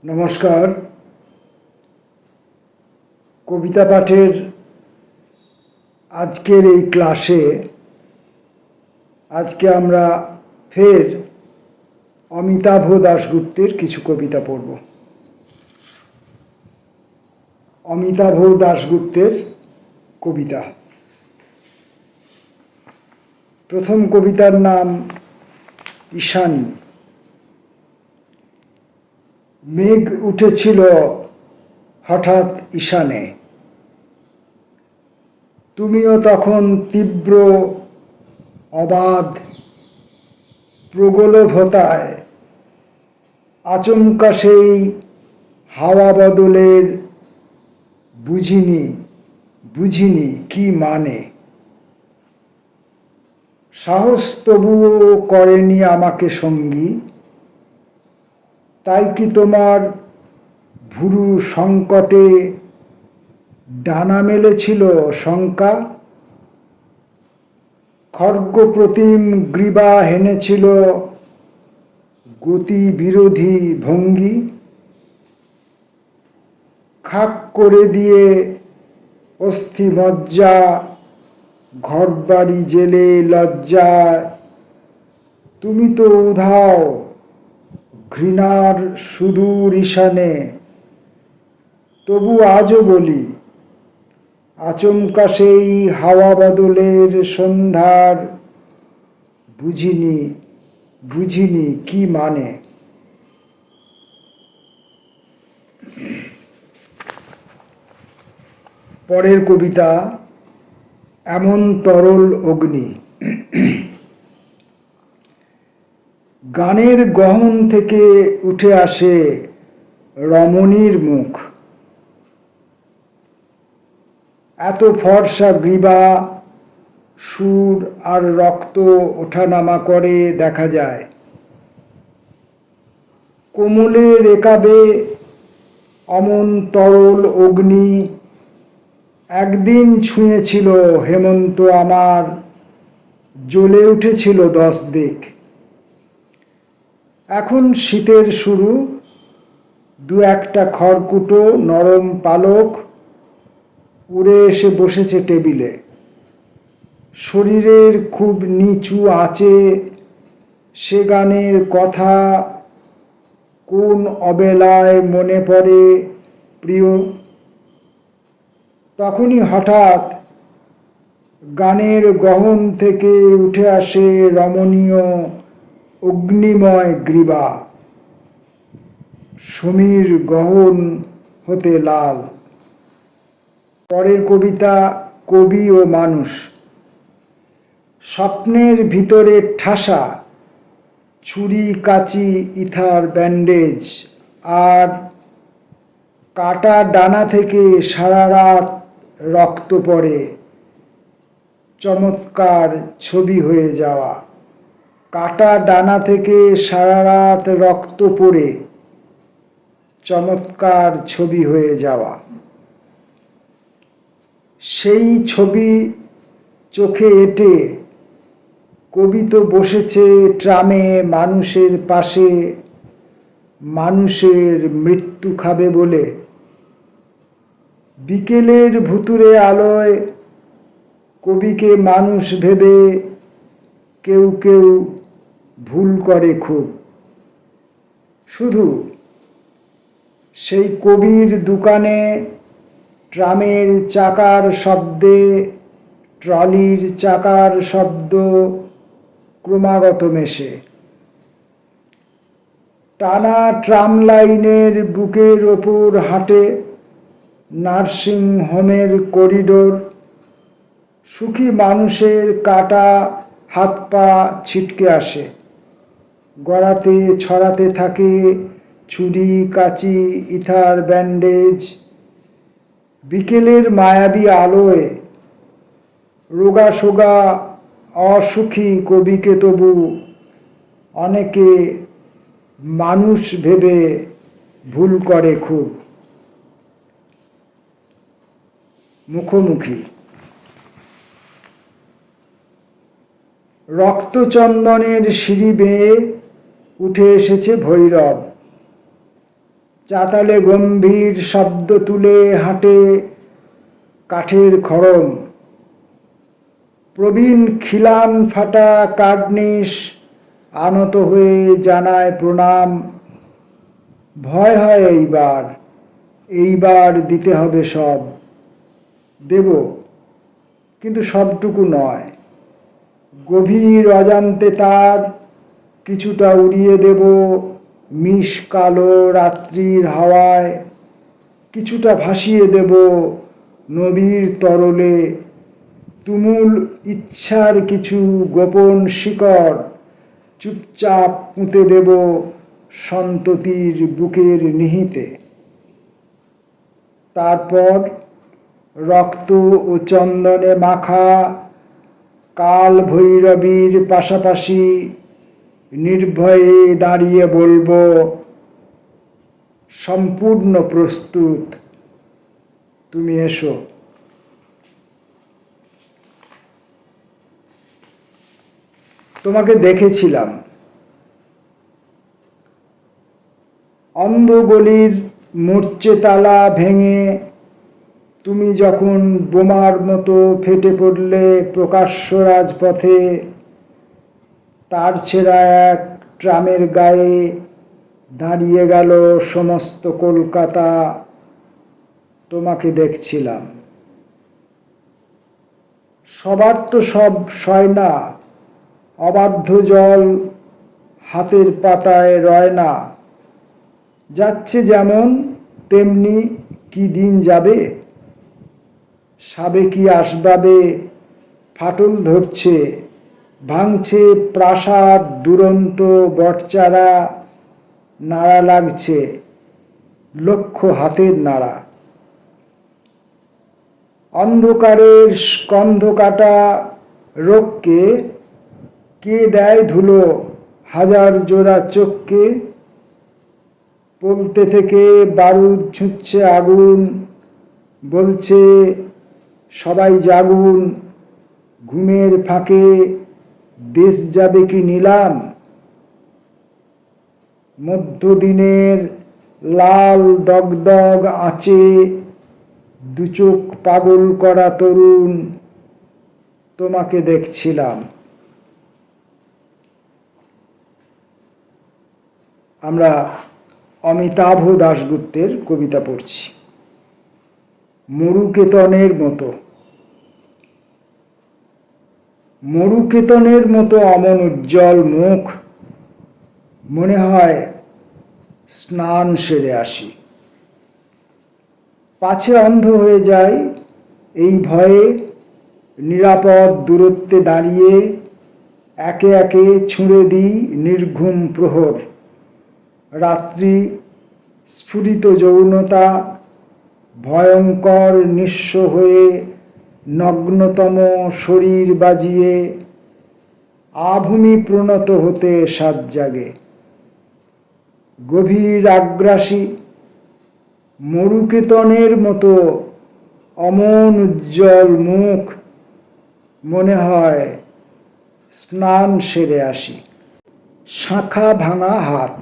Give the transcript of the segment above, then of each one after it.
নমস্কার। কবিতা পাঠের আজকের এই ক্লাসে আজকে আমরা ফের অমিতাভ দাশগুপ্তের কিছু কবিতা পড়ব। অমিতাভ দাশগুপ্তের কবিতা। প্রথম কবিতার নাম ঈশানী। মেঘ উঠেছিল হঠাৎ ঈশানে, তুমিও তখন তীব্র অবাধ প্রগলভতায় আচমকা সেই হাওয়া বদলের বুঝিনি কি মানে। সাহস তবুও করেনি আমাকে সঙ্গী, তাই কি তোমার ভুরু সংকটে ডানা মেলেছিল শঙ্কা। খর্গ প্রতিম গ্রীবা হেনেছিল গতি বিরোধী ভঙ্গি। খাক করে দিয়ে অস্থি মজ্জা ঘরবাড়ি জেলে লজ্জায়, তুমি তো উধাও ঘৃণার সুদূর ঈশানে। তবু আজও বলি, আচমকা সেই হাওয়া বদলের সন্ধ্যার বুঝিনি কি মানে। পরের কবিতা এমন তরল অগ্নি। গানের গহন থেকে উঠে আসে রমণীর মুখ। এত ফর্সা গ্রীবা সুর আর রক্ত ওঠানামা করে দেখা যায়। কোমলে রেকাবে অমন তরল অগ্নি একদিন ছুঁয়েছিল হেমন্ত আমার, জ্বলে উঠেছিল 10 দিক। এখন শীতের শুরু, দু একটা খড়কুটো নরম পালক উড়ে এসে বসেছে টেবিলে। শরীরের খুব নিচু আঁচে সে গানের কথা কোন অবেলায় মনে পড়ে প্রিয়। তখনই হঠাৎ গানের গহন থেকে উঠে আসে রমণীয় অগ্নিময় গ্রীবা, সমীর গহন হতে লাল। পরের কবিতা কবি ও মানুষ। স্বপ্নের ভিতরে ঠাসা ছুরি কাঁচি ইথার ব্যান্ডেজ আর কাটা ডানা থেকে সারা রাত রক্ত পড়ে চমৎকার ছবি হয়ে যাওয়া। কাটা ডানা থেকে সারা রাত রক্ত পড়ে চমৎকার ছবি হয়ে যাওয়া। সেই ছবি চোখে এঁটে কবি তো বসেছে ট্রামে মানুষের পাশে, মানুষের মৃত্যু খাবে বলে। বিকেলের ভুতুরে আলোয় কবিকে মানুষ ভেবে কেউ কেউ ভুল করে খুব। শুধু সেই কবির দোকানে ট্রামের চাকার শব্দে ট্রলির চাকার শব্দ ক্রমাগত মেশে। টানা ট্রাম লাইনের বুকের ওপর হাঁটে নার্সিং হোমের করিডোর। সুখী মানুষের কাটা হাত পা ছিটকে আসে, গড়াতে ছড়াতে থাকে ছুরি কাঁচি ইথার ব্যান্ডেজ। বিকেলের মায়াবী আলোয় রোগা সোগা অসুখী কবিকে তবু অনেকে মানুষ ভেবে ভুল করে খুব। মুখোমুখি। রক্তচন্দনের সিঁড়ি বেয়ে উঠে এসেছে ভৈরব। চাতালে গম্ভীর শব্দ তুলে হাঁটে কাঠের খড়ম। প্রবীণ খিলান ফাটা কার্নিশ আনত হয়ে জানায় প্রণাম। ভয় হয় এইবার দিতে হবে সব। দেব, কিন্তু সবটুকু নয়। গভীর অজান্তে তার কিছুটা উড়িয়ে দেব মিশ কালো রাত্রির হাওয়ায়, কিছুটা ভাসিয়ে দেব নদীর তরলে। তুমুল ইচ্ছার কিছু গোপন শিকড় চুপচাপ পুঁতে দেব সন্ততির বুকের নিহিতে। তারপর রক্ত ও চন্দনে মাখা কাল ভৈরবীর পাশাপাশি নির্ভয়ে দাঁড়িয়ে বলবো, সম্পূর্ণ প্রস্তুত, তুমি এসো। তোমাকে দেখেছিলাম অন্ধ গলির মূর্ছে তালা ভেঙে তুমি যখন বোমার মতো ফেটে পড়লে প্রকাশ্য রাজপথে। তার ছেঁড়া এক ট্রামের গায়ে দাঁড়িয়ে গেল সমস্ত কলকাতা। তোমাকে দেখছিলাম। সবার তো সব সয় না, অবাধ্য জল হাতের পাতায় রয় না। যাচ্ছে যেমন তেমনি কি দিন যাবে। সাবেকি আসবাবে ফাটল ধরছে, ভাঙছে প্রাসাদ দুরন্ত বটচারা, নাড়া লাগছে লক্ষ হাতের নাড়া। অন্ধকারের স্কন্ধ কাটা রোগকে কে দেয় ধুলো হাজার জোড়া চোখকে। পলতে থেকে বারুদ ছুঁচ্ছে আগুন, বলছে সবাই জাগুন। ঘুমের ফাঁকে দেশ যাবে কি নিলাম। মধ্যদিনের লাল দগদগ আঁচে দুচোখ পাগল করা তরুণ। তোমাকে দেখছিলাম। আমরা অমিতাভ দাশগুপ্তের কবিতা পড়ছি। মরুকেতনের মতো। মরুকেতনের মতো অমন উজ্জ্বল মুখ, মনে হয় স্নান সেরে আসি। পাছে অন্ধ হয়ে যায় এই ভয়ে, নিরাপদ দূরত্বে দাঁড়িয়ে একে একে ছুঁড়ে দিই নির্ঘুম প্রহর। রাত্রি স্ফুরিত যৌনতা ভয়ঙ্কর নিঃস্ব হয়ে নগ্নতম শরীর বাজিয়ে আভূমি প্রণত হতে সাত জাগে। গভীর আগ্রাসী মরুকেতনের মতো অমন উজ্জ্বল মুখ, মনে হয় স্নান সেরে আসি। শাঁখা ভাঙা হাত।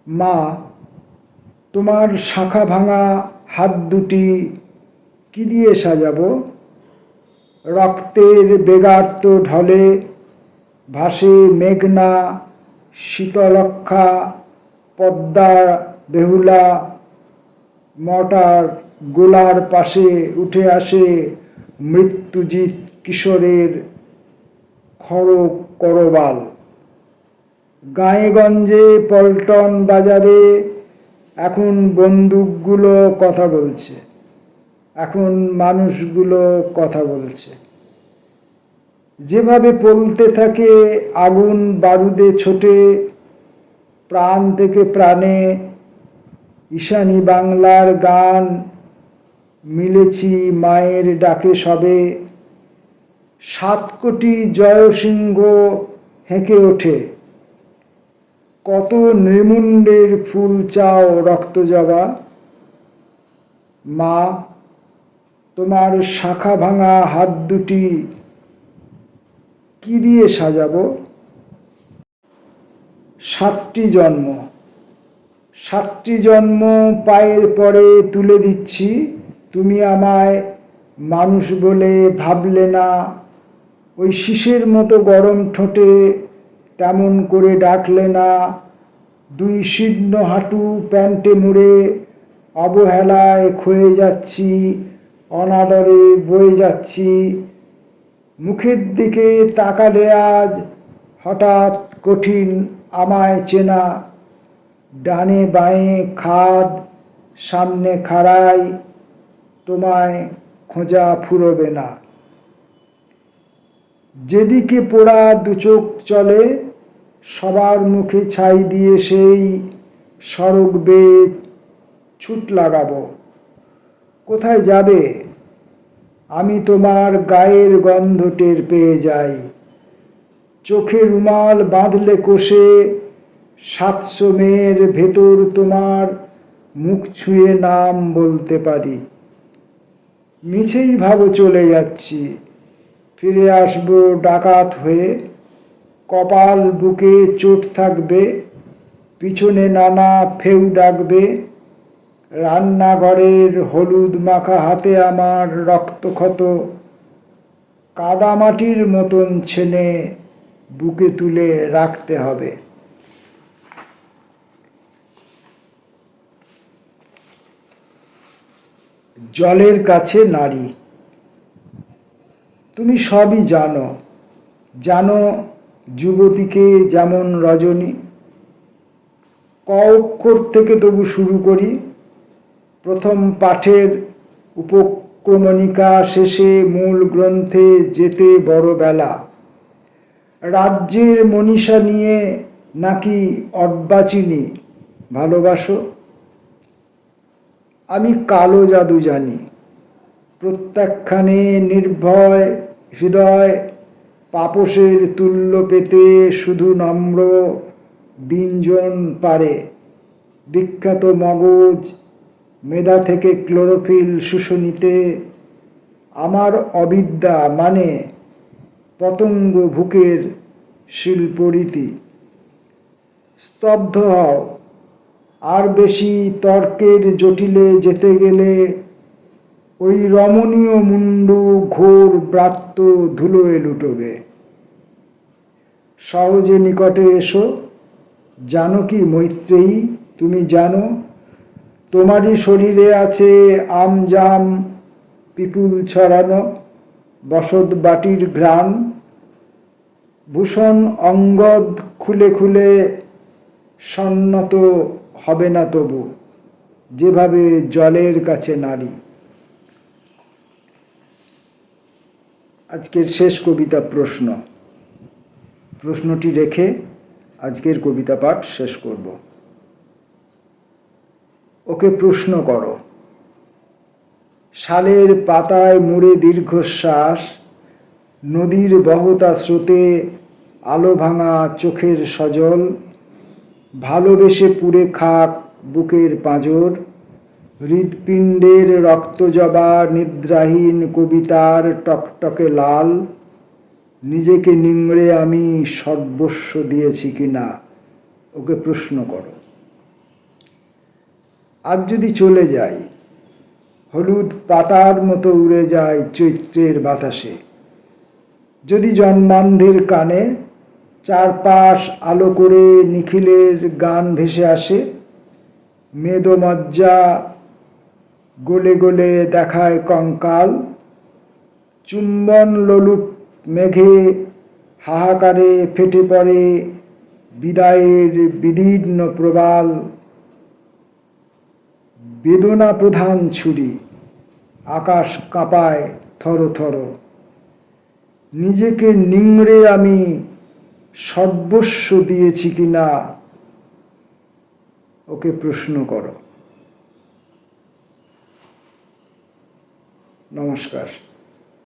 মা, তোমার শাঁখা ভাঙা হাত দুটি কি দিয়ে সাজাবো। রক্তের বেগার্ত ঢলে ভাসে মেঘনা শীতলক্ষা পদ্মা বেহুলা। মটার গোলার পাশে উঠে আসে মৃত্যুজিৎ কিশোরের খড়ক করবাল। গায়ে গঞ্জে পল্টন বাজারে এখন বন্দুকগুলো কথা বলছে, এখন মানুষগুলো কথা বলছে। যেভাবে পলতে থাকে আগুন বারুদে ছোটে প্রাণ থেকে প্রাণে। ঈশানী বাংলার গান মিলেছি মায়ের ডাকে সবে। 7 কোটি জয়সিংহ হেঁকে ওঠে, কত নৃমুণ্ডের ফুল চাও রক্তজবা। মা, তোমার শাখা ভাঙা হাত দুটি কি দিয়ে সাজাবো। 7টি জন্ম, 7টি জন্ম পায়ের পরে তুলে দিচ্ছি, তুমি আমায় মানুষ বলে ভাবলে না। ওই শিশের মতো গরম ঠোঁটে তেমন করে ডাকলে না। 2 শীর্ণ হাঁটু প্যান্টে মুড়ে অবহেলায় ক্ষয়ে যাচ্ছি, অনাদরে বয়ে যাচ্ছি। মুখের দিকে তাকালে আজ হঠাৎ কঠিন আমায় চেনা। ডানে বাঁয়ে খাদ, সামনে খাড়াই, তোমায় খোঁজা ফুরবে না। যেদিকে পোড়া দুচোখ চলে, সবার মুখে ছাই দিয়ে সেই সড়ক বেয়ে ছুট লাগাবো। কোথায় যাবে? আমি তোমার গায়ের গন্ধ টের পেয়ে যাই। চোখে রুমাল বাঁধলে কষে 700 মেয়ের ভেতর তোমার মুখ ছুঁয়ে নাম বলতে পারি। মিছেই ভাবো চলে যাচ্ছি, ফিরে আসবো ডাকাত হয়ে। কপাল বুকে চোট থাকবে, পিছনে নানা ফেউ ডাকবে। রান্নাঘরের হলুদ মাখা হাতে আমার রক্তক্ষত, কাদামাটির মতন ছেনে বুকে তুলে রাখতে হবে। জলের কাছে নারী। তুমি সবই জানো, জানো যুবতীকে যেমন রজনী। ক অক্ষর থেকে তবু শুরু করি। প্রথম পাঠের উপক্রমণিকা শেষে মূল গ্রন্থে যেতে বড় বেলা। রাজ্যের মনীষা নিয়ে নাকি অর্বাচীনী ভালোবাসো? আমি কালো জাদু জানি। প্রত্যাখ্যানে নির্ভয় হৃদয় পাপসের তুল্য পেতে শুধু নম্র দিনজন পারে। বিখ্যাত মগজ, মেধা থেকে ক্লোরোফিল শুষে নিতে। আমার অবিদ্যা মানে পতঙ্গ ভুকের শিল্পরীতি। স্তব্ধ হও, আর বেশি তর্কের জটিলে যেতে গেলে ওই রমণীয় মুন্ডু ঘোর ব্রাত্য ধুলোয় লুটোবে। সহজে নিকটে এসো। জানো কি মৈত্রেয়ী, তুমি জানো তোমারই শরীরে আছে আমজাম পিপুল ছড়ানো বসত বাটির ঘ্রাণ। ভূষণ অঙ্গদ খুলে খুলে সন্নত হবে না তবু, যেভাবে জলের কাছে নারী। আজকের শেষ কবিতা প্রশ্ন। প্রশ্নটি রেখে আজকের কবিতা পাঠ শেষ করব। ওকে প্রশ্ন করো। শালের পাতায় মুড়ে দীর্ঘশ্বাস, নদীর বহতা স্রোতে আলো ভাঙা চোখের সজল। ভালোবেসে পুড়ে খাক বুকের পাঁজর, হৃৎপিণ্ডের রক্তজবা নিদ্রাহীন কবিতার টকটকে লাল। নিজেকে নিংড়ে আমি সর্বস্ব দিয়েছি কিনা, ওকে প্রশ্ন করো। আজ যদি চলে যাই, হলুদ পাতার মতো উড়ে যায় চৈত্রের বাতাসে। যদি জন্মান্ধের কানে চারপাশ আলো করে নিখিলের গান ভেসে আসে। মেদমজ্জা গলে গলে দেখায় কঙ্কাল। চুম্বন লোলুপ মেঘে হাহাকারে ফেটে পড়ে বিদায়ের বিদীর্ণ প্রবাল। বেদনা প্রধান ছুরি, আকাশ কাঁপায় থর থর। নিজেকে নিংড়ে আমি সর্বস্ব দিয়েছি কিনা, ওকে প্রশ্ন করো। নমস্কার।